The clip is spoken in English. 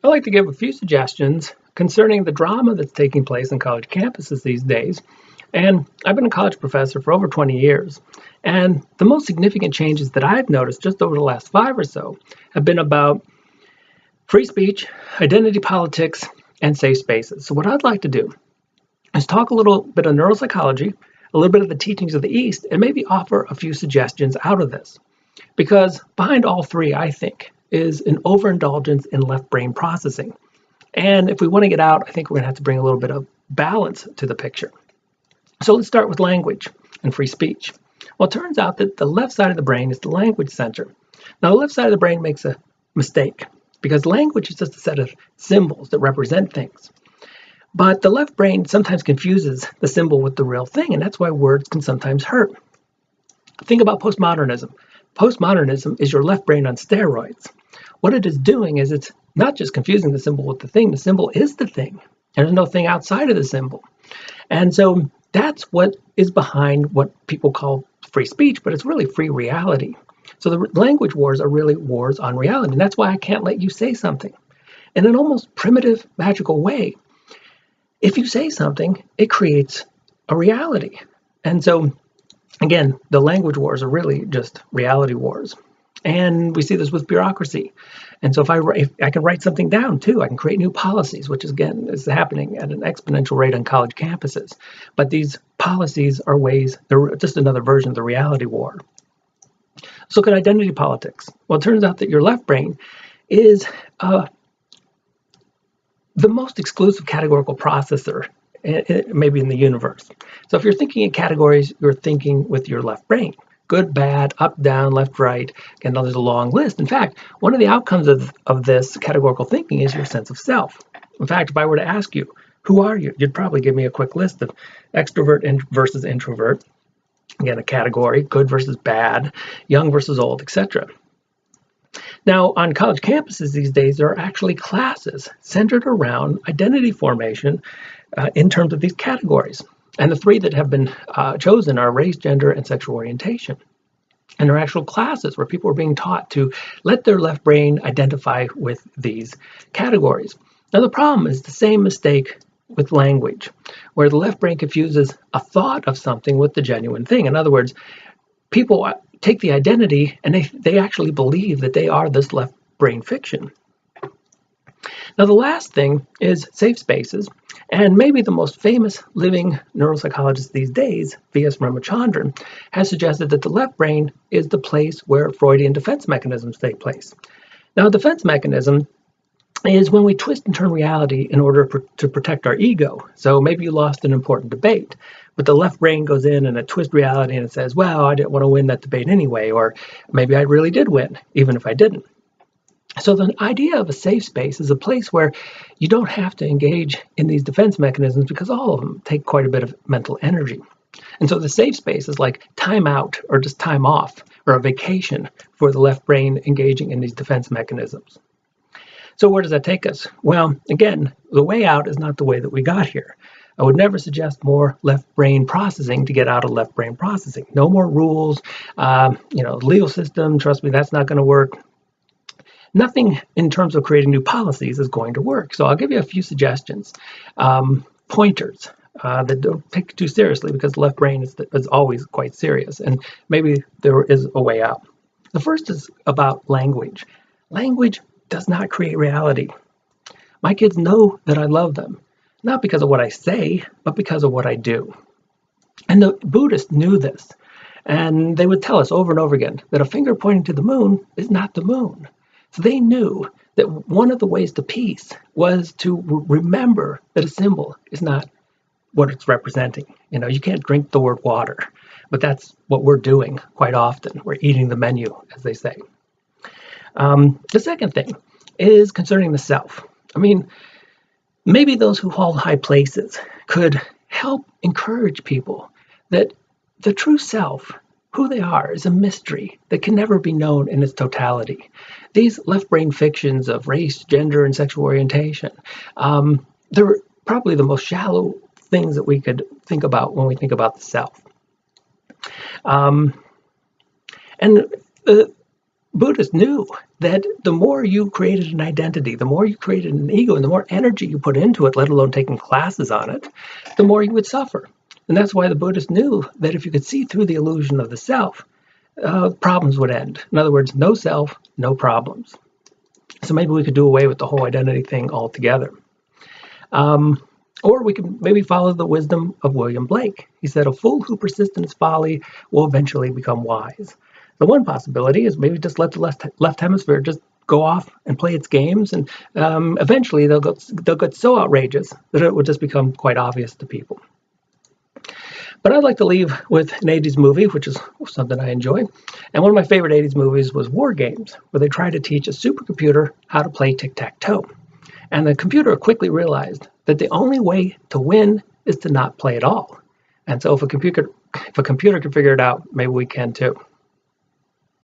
I'd like to give a few suggestions concerning the drama that's taking place on college campuses these days. And I've been a college professor for over 20 years. And the most significant changes that I've noticed just over the last 5 or so have been about free speech, identity politics, and safe spaces. So, what I'd like to do is talk a little bit of neuropsychology, a little bit of the teachings of the East, and maybe offer a few suggestions out of this. Because behind all three, I think, is an overindulgence in left brain processing. And if we want to get out, I think we're going to have to bring a little bit of balance to the picture. So let's start with language and free speech. Well, it turns out that the left side of the brain is the language center. Now, the left side of the brain makes a mistake because language is just a set of symbols that represent things. But the left brain sometimes confuses the symbol with the real thing, and that's why words can sometimes hurt. Think about postmodernism. Postmodernism is your left brain on steroids. What it is doing is it's not just confusing the symbol with the symbol is the thing. There's no thing outside of the symbol. And so that's what is behind what people call free speech, but it's really free reality. So the language wars are really wars on reality. And that's why I can't let you say something. In an almost primitive, magical way, if you say something, it creates a reality. And so, again, the language wars are really just reality wars. And we see this with bureaucracy. And so if I can write something down too, I can create new policies, which is happening at an exponential rate on college campuses. But these policies are they're just another version of the reality war. Let's look at identity politics. Well, it turns out that your left brain is the most exclusive categorical processor maybe in the universe. So if you're thinking in categories, you're thinking with your left brain. Good, bad, up, down, left, right. Again, there's a long list. In fact, one of the outcomes of this categorical thinking is your sense of self. In fact, if I were to ask you, who are you? You'd probably give me a quick list of extrovert versus introvert. Again, a category, good versus bad, young versus old, etc. Now, on college campuses these days, there are actually classes centered around identity formation in terms of these categories. And the three that have been chosen are race, gender, and sexual orientation. And there are actual classes where people are being taught to let their left brain identify with these categories. Now, the problem is the same mistake with language, where the left brain confuses a thought of something with the genuine thing. In other words, people take the identity and they actually believe that they are this left brain fiction. Now, the last thing is safe spaces. And maybe the most famous living neuropsychologist these days, V.S. Ramachandran, has suggested that the left brain is the place where Freudian defense mechanisms take place. Now, a defense mechanism is when we twist and turn reality in order to protect our ego. So maybe you lost an important debate, but the left brain goes in and it twists reality and it says, well, I didn't want to win that debate anyway, or maybe I really did win, even if I didn't. So the idea of a safe space is a place where you don't have to engage in these defense mechanisms because all of them take quite a bit of mental energy. And so the safe space is like time out or just time off or a vacation for the left brain engaging in these defense mechanisms. So where does that take us? Well, again, the way out is not the way that we got here. I would never suggest more left brain processing to get out of left brain processing. No more rules, legal system, trust me, that's not going to work. Nothing in terms of creating new policies is going to work. So I'll give you a few suggestions, pointers that don't take too seriously because the left brain is always quite serious and maybe there is a way out. The first is about language. Language does not create reality. My kids know that I love them, not because of what I say, but because of what I do. And the Buddhists knew this, and they would tell us over and over again that a finger pointing to the moon is not the moon. So they knew that one of the ways to peace was to remember that a symbol is not what it's representing. You can't drink the word water, but that's what we're doing quite often. We're eating the menu, as they say. The second thing is concerning the self. Maybe those who hold high places could help encourage people that the true self, who they are, is a mystery that can never be known in its totality. These left brain fictions of race, gender, and sexual orientation, they're probably the most shallow things that we could think about when we think about the self. And Buddhists knew that the more you created an identity, the more you created an ego, and the more energy you put into it, let alone taking classes on it, the more you would suffer. And that's why the Buddhists knew that if you could see through the illusion of the self, problems would end. In other words, no self, no problems. So maybe we could do away with the whole identity thing altogether. Or we could maybe follow the wisdom of William Blake. He said, a fool who persists in his folly will eventually become wise. The one possibility is maybe just let the left hemisphere just go off and play its games, and eventually they'll get so outrageous that it will just become quite obvious to people. But I'd like to leave with an 80s movie, which is something I enjoy. And one of my favorite 80s movies was War Games, where they tried to teach a supercomputer how to play tic-tac-toe. And the computer quickly realized that the only way to win is to not play at all. And so if a computer can figure it out, maybe we can too.